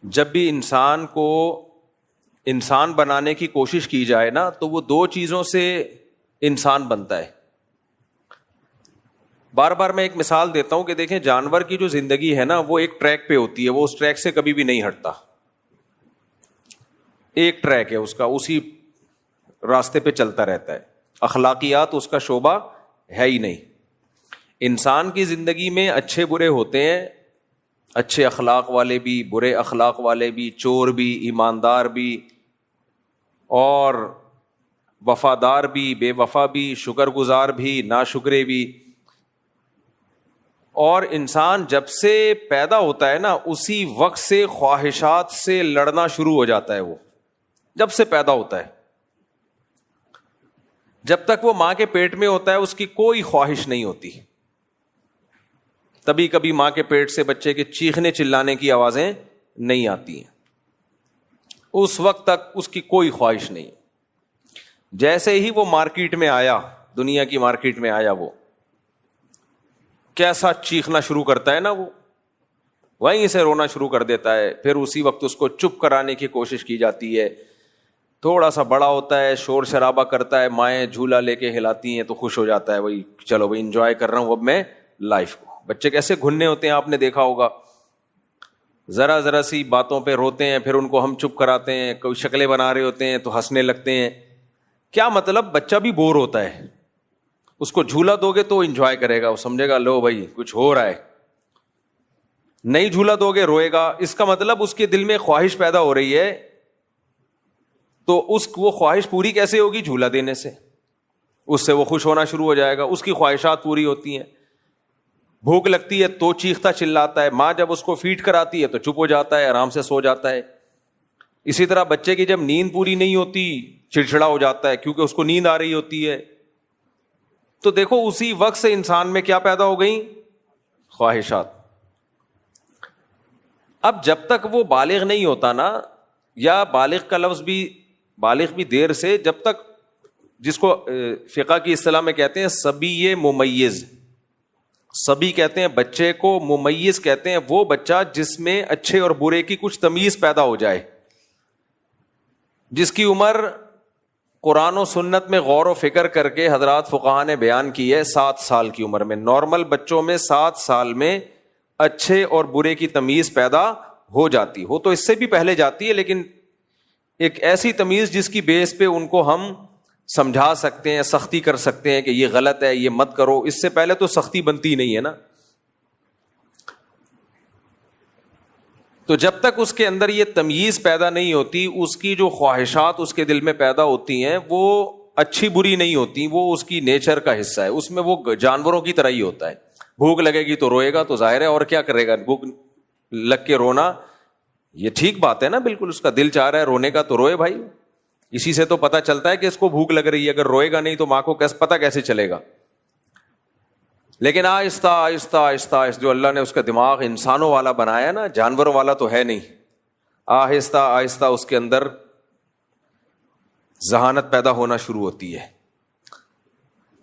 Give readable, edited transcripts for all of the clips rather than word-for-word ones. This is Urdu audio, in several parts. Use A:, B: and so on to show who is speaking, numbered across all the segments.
A: جب بھی انسان کو انسان بنانے کی کوشش کی جائے نا تو وہ دو چیزوں سے انسان بنتا ہے. بار بار میں ایک مثال دیتا ہوں کہ دیکھیں جانور کی جو زندگی ہے نا وہ ایک ٹریک پہ ہوتی ہے, وہ اس ٹریک سے کبھی بھی نہیں ہٹتا. ایک ٹریک ہے اس کا, اسی راستے پہ چلتا رہتا ہے. اخلاقیات اس کا شعبہ ہے ہی نہیں. انسان کی زندگی میں اچھے برے ہوتے ہیں, اچھے اخلاق والے بھی, برے اخلاق والے بھی, چور بھی, ایماندار بھی, اور وفادار بھی, بے وفا بھی, شکر گزار بھی, ناشکرے بھی. اور انسان جب سے پیدا ہوتا ہے نا اسی وقت سے خواہشات سے لڑنا شروع ہو جاتا ہے. وہ جب سے پیدا ہوتا ہے, جب تک وہ ماں کے پیٹ میں ہوتا ہے اس کی کوئی خواہش نہیں ہوتی. تبھی کبھی ماں کے پیٹ سے بچے کے چیخنے چلانے کی آوازیں نہیں آتی ہیں. اس وقت تک اس کی کوئی خواہش نہیں. جیسے ہی وہ مارکیٹ میں آیا, دنیا کی مارکیٹ میں آیا, وہ کیسا چیخنا شروع کرتا ہے نا, وہ وہیں سے رونا شروع کر دیتا ہے. پھر اسی وقت اس کو چپ کرانے کی کوشش کی جاتی ہے. تھوڑا سا بڑا ہوتا ہے, شور شرابہ کرتا ہے, مائیں جھولا لے کے ہلاتی ہیں تو خوش ہو جاتا ہے, وہی چلو بھائی انجوائے کر رہا ہوں اب میں لائف کو. بچے کیسے گھننے ہوتے ہیں آپ نے دیکھا ہوگا, ذرا ذرا سی باتوں پہ روتے ہیں, پھر ان کو ہم چپ کراتے ہیں. کوئی شکلیں بنا رہے ہوتے ہیں تو ہنسنے لگتے ہیں. کیا مطلب, بچہ بھی بور ہوتا ہے. اس کو جھولا دو گے تو انجوائے کرے گا, وہ سمجھے گا لو بھائی کچھ ہو رہا ہے. نہیں جھولا دو گے روئے گا. اس کا مطلب اس کے دل میں خواہش پیدا ہو رہی ہے, تو وہ خواہش پوری کیسے ہوگی؟ جھولا دینے سے. اس سے وہ خوش ہونا شروع ہو جائے گا, اس کی خواہشات پوری ہوتی ہیں. بھوک لگتی ہے تو چیختا چلاتا ہے, ماں جب اس کو فیڈ کراتی ہے تو چپ ہو جاتا ہے, آرام سے سو جاتا ہے. اسی طرح بچے کی جب نیند پوری نہیں ہوتی چڑچڑا ہو جاتا ہے, کیونکہ اس کو نیند آ رہی ہوتی ہے. تو دیکھو اسی وقت سے انسان میں کیا پیدا ہو گئی؟ خواہشات. اب جب تک وہ بالغ نہیں ہوتا نا, یا بالغ کا لفظ بھی بالغ بھی دیر سے, جب تک جس کو فقہ کی اصطلاح میں کہتے ہیں صبی ممیز. صبی کہتے ہیں بچے کو, ممیز کہتے ہیں وہ بچہ جس میں اچھے اور برے کی کچھ تمیز پیدا ہو جائے, جس کی عمر قرآن و سنت میں غور و فکر کر کے حضرات فقہاء نے بیان کی ہے 7 سال کی عمر میں. نارمل بچوں میں 7 سال میں اچھے اور برے کی تمیز پیدا ہو جاتی ہو, تو اس سے بھی پہلے جاتی ہے, لیکن ایک ایسی تمیز جس کی بیس پہ ان کو ہم سمجھا سکتے ہیں, سختی کر سکتے ہیں کہ یہ غلط ہے, یہ مت کرو. اس سے پہلے تو سختی بنتی نہیں ہے نا. تو جب تک اس کے اندر یہ تمیز پیدا نہیں ہوتی, اس کی جو خواہشات اس کے دل میں پیدا ہوتی ہیں وہ اچھی بری نہیں ہوتی, وہ اس کی نیچر کا حصہ ہے. اس میں وہ جانوروں کی طرح ہی ہوتا ہے. بھوک لگے گی تو روئے گا, تو ظاہر ہے, اور کیا کرے گا, بھوک لگ کے رونا یہ ٹھیک بات ہے نا, بالکل اس کا دل چاہ رہا ہے رونے کا تو روئے بھائی. اسی سے تو پتہ چلتا ہے کہ اس کو بھوک لگ رہی ہے. اگر روئے گا نہیں تو ماں کو پتہ کیسے چلے گا. لیکن آہستہ آہستہ آہستہ جو اللہ نے اس کا دماغ انسانوں والا بنایا نا, جانوروں والا تو ہے نہیں, آہستہ آہستہ اس کے اندر ذہانت پیدا ہونا شروع ہوتی ہے.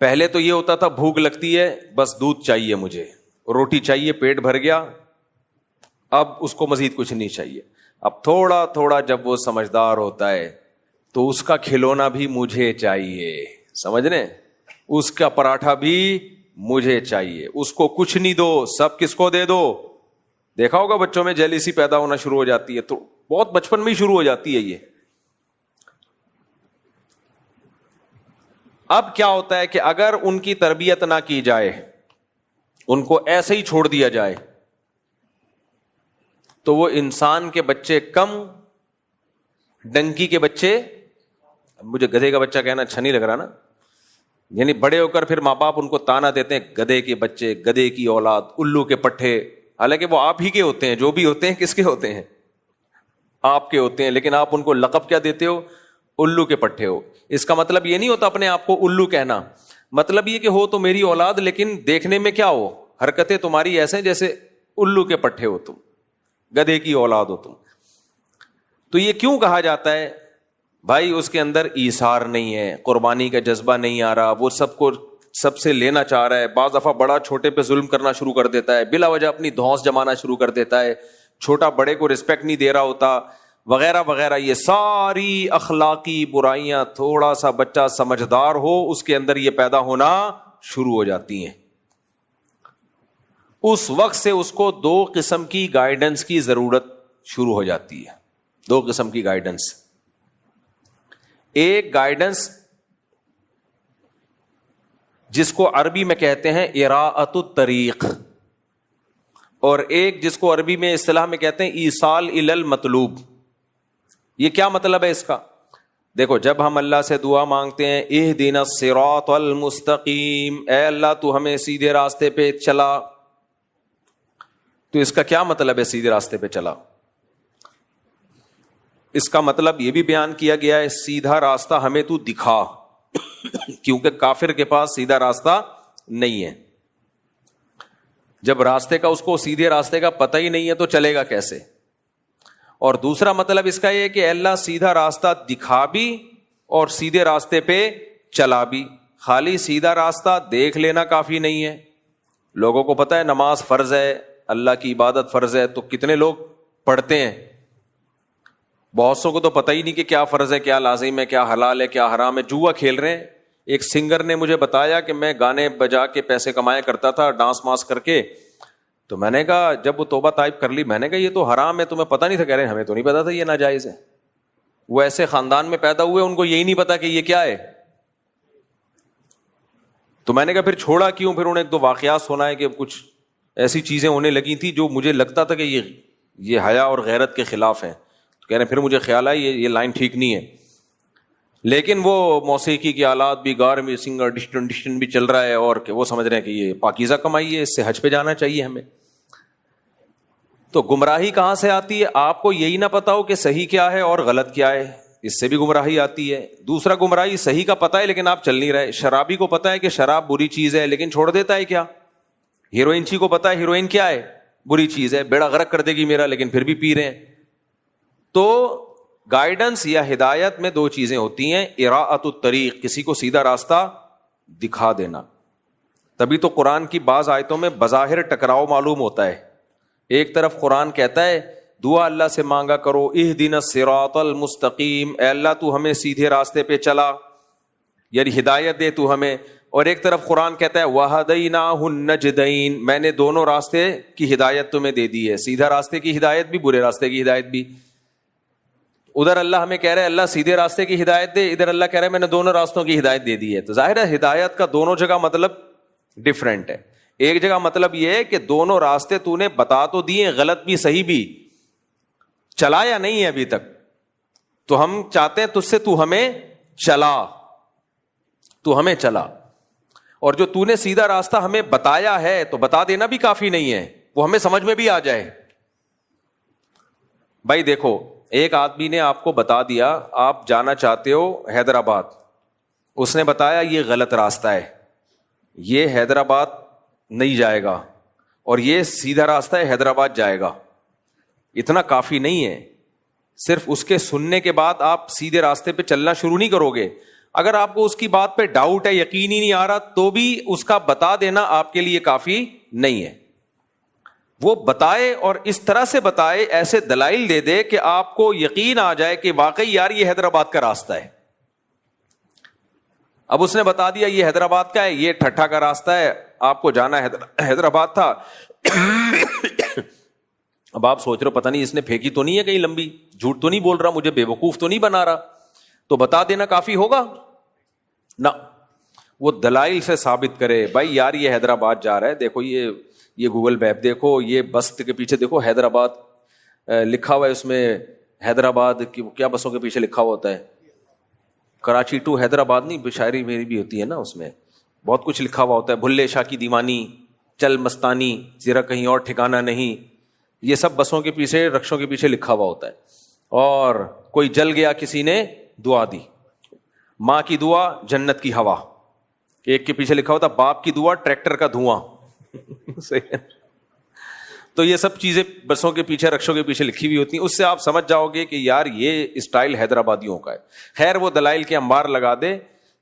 A: پہلے تو یہ ہوتا تھا بھوک لگتی ہے بس دودھ چاہیے مجھے, روٹی چاہیے, پیٹ بھر گیا, اب اس کو مزید کچھ نہیں چاہیے. اب تھوڑا تھوڑا جب وہ سمجھدار ہوتا ہے تو اس کا کھلونا بھی مجھے چاہیے, سمجھ رہے, اس کا پراٹھا بھی مجھے چاہیے. اس کو کچھ نہیں دو, سب کس کو دے دو. دیکھا ہوگا بچوں میں جیلیسی پیدا ہونا شروع ہو جاتی ہے, تو بہت بچپن میں ہی شروع ہو جاتی ہے یہ. اب کیا ہوتا ہے کہ اگر ان کی تربیت نہ کی جائے, ان کو ایسے ہی چھوڑ دیا جائے, تو وہ انسان کے بچے کم, ڈنکی کے بچے, مجھے گدھے کا بچہ کہنا اچھا نہیں لگ رہا نا, یعنی بڑے ہو کر پھر ماں باپ ان کو تانا دیتے ہیں گدھے کے بچے, گدھے کی اولاد, الو کے پٹھے. حالانکہ وہ آپ ہی کے ہوتے ہیں, جو بھی ہوتے ہیں کس کے ہوتے ہیں, آپ کے ہوتے ہیں, لیکن آپ ان کو لقب کیا دیتے ہو, الو کے پٹھے ہو. اس کا مطلب یہ نہیں ہوتا اپنے آپ کو الو کہنا, مطلب یہ کہ ہو تو میری اولاد, لیکن دیکھنے میں کیا ہو, حرکتیں تمہاری ایسے جیسے الو کے پٹھے ہو تم, گدھے کی اولاد ہو تم. تو یہ کیوں کہا جاتا ہے بھائی؟ اس کے اندر ایثار نہیں ہے, قربانی کا جذبہ نہیں آ رہا, وہ سب کو سب سے لینا چاہ رہا ہے. بعض دفعہ بڑا چھوٹے پہ ظلم کرنا شروع کر دیتا ہے, بلا وجہ اپنی دھونس جمانا شروع کر دیتا ہے, چھوٹا بڑے کو رسپیکٹ نہیں دے رہا ہوتا وغیرہ وغیرہ. یہ ساری اخلاقی برائیاں تھوڑا سا بچہ سمجھدار ہو اس کے اندر یہ پیدا ہونا شروع ہو جاتی ہیں. اس وقت سے اس کو 2 قسم کی گائیڈنس کی ضرورت شروع ہو جاتی ہے. 2 قسم کی گائیڈنس. ایک گائیڈنس جس کو عربی میں کہتے ہیں اراءۃ الطریق, اور ایک جس کو عربی میں اصطلاح میں کہتے ہیں ایصال الی المطلوب. یہ کیا مطلب ہے اس کا؟ دیکھو, جب ہم اللہ سے دعا مانگتے ہیں اہدنا الصراط المستقیم, اے اللہ تو ہمیں سیدھے راستے پہ چلا, تو اس کا کیا مطلب ہے سیدھے راستے پہ چلا؟ اس کا مطلب یہ بھی بیان کیا گیا ہے سیدھا راستہ ہمیں تو دکھا, کیونکہ کافر کے پاس سیدھا راستہ نہیں ہے. جب راستے کا اس کو سیدھے راستے کا پتہ ہی نہیں ہے تو چلے گا کیسے؟ اور دوسرا مطلب اس کا یہ کہ اللہ سیدھا راستہ دکھا بھی اور سیدھے راستے پہ چلا بھی. خالی سیدھا راستہ دیکھ لینا کافی نہیں ہے. لوگوں کو پتہ ہے نماز فرض ہے, اللہ کی عبادت فرض ہے, تو کتنے لوگ پڑھتے ہیں؟ بہت سو کو تو پتہ ہی نہیں کہ کیا فرض ہے, کیا لازم ہے, کیا حلال ہے, کیا حرام ہے, جوا کھیل رہے ہیں. ایک سنگر نے مجھے بتایا کہ میں گانے بجا کے پیسے کمایا کرتا تھا, ڈانس ماس کر کے. تو میں نے کہا, جب وہ توبہ طائب کر لی, میں نے کہا یہ تو حرام ہے, تمہیں پتہ نہیں تھا؟ کہہ رہے ہیں ہمیں تو نہیں پتا تھا یہ ناجائز ہے. وہ ایسے خاندان میں پیدا ہوئے, ان کو یہی نہیں پتا کہ یہ کیا ہے. تو میں نے کہا پھر چھوڑا کیوں؟ پھر انہیں 1-2 واقعات سنا ہے کہ کچھ ایسی چیزیں ہونے لگی تھی جو مجھے لگتا تھا کہ یہ حیا اور غیرت کے خلاف ہیں. تو کہہ رہے ہیں پھر مجھے خیال آیا یہ لائن ٹھیک نہیں ہے. لیکن وہ موسیقی کے آلات بھی, گار بھی, سنگر ڈسٹن بھی چل رہا ہے, اور کہ وہ سمجھ رہے ہیں کہ یہ پاکیزہ کمائی ہے, اس سے حج پہ جانا چاہیے ہمیں. تو گمراہی کہاں سے آتی ہے؟ آپ کو یہی نہ پتا ہو کہ صحیح کیا ہے اور غلط کیا ہے, اس سے بھی گمراہی آتی ہے. دوسرا گمراہی صحیح کا پتہ ہے لیکن آپ چل نہیں رہے. شرابی کو پتہ ہے کہ شراب بری چیز ہے لیکن چھوڑ دیتا ہے کیا؟ ہیروئن چی کو پتہ ہے ہیروئن کیا ہے, بری چیز ہے, بیڑا غرق کر دے گی میرا, لیکن پھر بھی پی رہے ہیں. تو گائیڈنس یا ہدایت میں 2 چیزیں ہوتی ہیں, اراءۃ الطریق, کسی کو سیدھا راستہ دکھا دینا. تبھی تو قرآن کی بعض آیتوں میں بظاہر ٹکراؤ معلوم ہوتا ہے. ایک طرف قرآن کہتا ہے دعا اللہ سے مانگا کرو, اہدنا الصراط المستقیم, اے اللہ تو ہمیں سیدھے راستے پہ چلا, یعنی ہدایت دے تو ہمیں. اور ایک طرف قرآن کہتا ہے وَهَدَيْنَاهُ النَّجْدَيْنِ, میں نے دونوں راستے کی ہدایت تمہیں دے دی ہے, سیدھا راستے کی ہدایت بھی, برے راستے کی ہدایت بھی. ادھر اللہ ہمیں کہہ رہے ہیں اللہ سیدھے راستے کی ہدایت دے, ادھر اللہ کہہ رہے ہیں میں نے دونوں راستوں کی ہدایت دے دی ہے. تو ظاہر ہے ہدایت کا دونوں جگہ مطلب ڈفرینٹ ہے. ایک جگہ مطلب یہ ہے کہ دونوں راستے تو نے بتا تو دیے, غلط بھی صحیح بھی, چلایا نہیں ہے ابھی تک, تو ہم چاہتے ہیں تجھ سے تو ہمیں چلا, تو ہمیں چلا. اور جو تو نے سیدھا راستہ ہمیں بتایا ہے تو بتا دینا بھی کافی نہیں ہے, وہ ہمیں سمجھ میں بھی آ جائے. بھائی دیکھو, ایک آدمی نے آپ کو بتا دیا آپ جانا چاہتے ہو حیدرآباد, اس نے بتایا یہ غلط راستہ ہے, یہ حیدرآباد نہیں جائے گا, اور یہ سیدھا راستہ ہے حیدرآباد جائے گا. اتنا کافی نہیں ہے. صرف اس کے سننے کے بعد آپ سیدھے راستے پہ چلنا شروع نہیں کرو گے. اگر آپ کو اس کی بات پہ ڈاؤٹ ہے, یقین ہی نہیں آ رہا, تو بھی اس کا بتا دینا آپ کے لیے کافی نہیں ہے. وہ بتائے اور اس طرح سے بتائے, ایسے دلائل دے دے کہ آپ کو یقین آ جائے کہ واقعی یار یہ حیدرآباد کا راستہ ہے. اب اس نے بتا دیا یہ حیدرآباد کا ہے, یہ ٹھٹھا کا راستہ ہے, آپ کو جانا حیدرآباد تھا. اب آپ سوچ رہے ہو پتہ نہیں اس نے پھینکی تو نہیں ہے کہیں لمبی, جھوٹ تو نہیں بول رہا, مجھے بے وقوف تو نہیں بنا رہا, تو بتا دینا کافی ہوگا نہ. وہ دلائل سے ثابت کرے بھائی یار یہ حیدرآباد جا رہا ہے, دیکھو یہ گوگل میپ دیکھو, یہ بس کے پیچھے دیکھو حیدرآباد لکھا ہوا ہے, اس میں حیدرآباد کی کیا بسوں کے پیچھے لکھا ہوا ہوتا ہے, کراچی ٹو حیدرآباد نہیں, شاعری میری بھی ہوتی ہے نا, اس میں بہت کچھ لکھا ہوا ہوتا ہے, بھلے شاہ کی دیوانی, چل مستانی, ذرا کہیں اور ٹھکانہ نہیں, یہ سب بسوں کے پیچھے رکشوں کے پیچھے لکھا ہوا ہوتا ہے. اور کوئی جل گیا کسی نے دعا دی, ماں کی دعا جنت کی ہوا, ایک کے پیچھے لکھا ہوتا باپ کی دعا ٹریکٹر کا دھواں. تو یہ سب چیزیں بسوں کے پیچھے رکشوں کے پیچھے لکھی ہوئی ہوتی ہیں, اس سے آپ سمجھ جاؤ گے کہ یار یہ اسٹائل حیدرآبادیوں کا ہے. خیر وہ دلائل کے انبار لگا دے,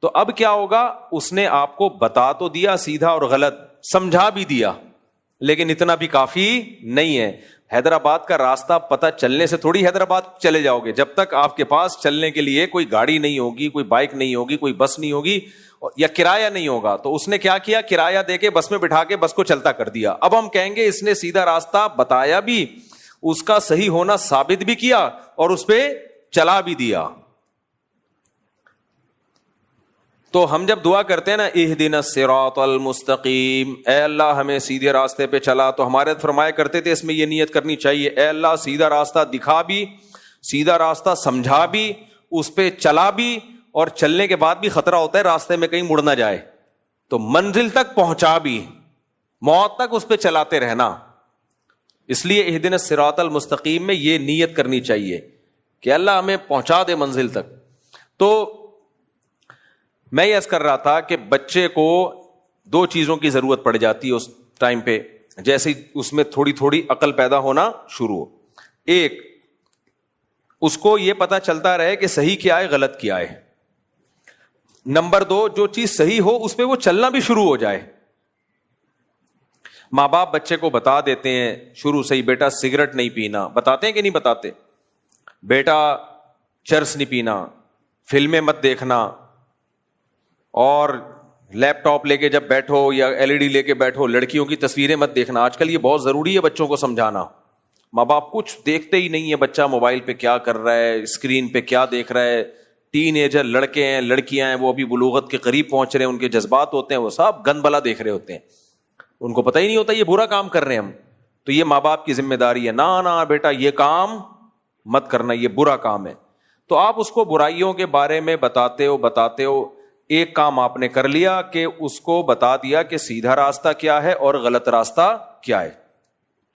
A: تو اب کیا ہوگا, اس نے آپ کو بتا تو دیا سیدھا اور غلط, سمجھا بھی دیا, لیکن اتنا بھی کافی نہیں ہے. حیدرآباد کا راستہ پتہ چلنے سے تھوڑی حیدرآباد چلے جاؤ گے. جب تک آپ کے پاس چلنے کے لیے کوئی گاڑی نہیں ہوگی, کوئی بائک نہیں ہوگی, کوئی بس نہیں ہوگی یا کرایہ نہیں ہوگا. تو اس نے کیا کیا, کرایہ دے کے بس میں بٹھا کے بس کو چلتا کر دیا. اب ہم کہیں گے اس نے سیدھا راستہ بتایا بھی, اس کا صحیح ہونا ثابت بھی کیا اور اس پہ چلا بھی دیا. تو ہم جب دعا کرتے ہیں نا اہدنا الصراط المستقیم, اے اللہ ہمیں سیدھے راستے پہ چلا, تو ہمارے فرمایا کرتے تھے اس میں یہ نیت کرنی چاہیے, اے اللہ سیدھا راستہ دکھا بھی, سیدھا راستہ سمجھا بھی, اس پہ چلا بھی, اور چلنے کے بعد بھی خطرہ ہوتا ہے راستے میں کہیں مڑ نہ جائے, تو منزل تک پہنچا بھی, موت تک اس پہ چلاتے رہنا. اس لیے اہدنا الصراط المستقیم میں یہ نیت کرنی چاہیے کہ اللہ ہمیں پہنچا دے منزل تک. تو میں یہ عرض کر رہا تھا کہ بچے کو 2 چیزوں کی ضرورت پڑ جاتی ہے اس ٹائم پہ, جیسے اس میں تھوڑی تھوڑی عقل پیدا ہونا شروع ہو. ایک, اس کو یہ پتا چلتا رہے کہ صحیح کیا ہے غلط کیا ہے. نمبر 2, جو چیز صحیح ہو اس پہ وہ چلنا بھی شروع ہو جائے. ماں باپ بچے کو بتا دیتے ہیں شروع سے ہی, بیٹا سگریٹ نہیں پینا, بتاتے ہیں کہ نہیں بتاتے, بیٹا چرس نہیں پینا, فلمیں مت دیکھنا, اور لیپ ٹاپ لے کے جب بیٹھو یا LED لے کے بیٹھو لڑکیوں کی تصویریں مت دیکھنا. آج کل یہ بہت ضروری ہے بچوں کو سمجھانا. ماں باپ کچھ دیکھتے ہی نہیں ہے, بچہ موبائل پہ کیا کر رہا ہے, اسکرین پہ کیا دیکھ رہا ہے. ٹین ایجر لڑکے ہیں لڑکیاں ہیں, وہ ابھی بلوغت کے قریب پہنچ رہے ہیں, ان کے جذبات ہوتے ہیں, وہ سب گند بلا دیکھ رہے ہوتے ہیں, ان کو پتہ ہی نہیں ہوتا یہ برا کام کر رہے ہیں ہم. تو یہ ماں باپ کی ذمہ داری ہے, نا بیٹا یہ کام مت کرنا, یہ برا کام ہے. تو آپ اس کو برائیوں کے بارے میں بتاتے ہو. ایک کام آپ نے کر لیا کہ اس کو بتا دیا کہ سیدھا راستہ کیا ہے اور غلط راستہ کیا ہے.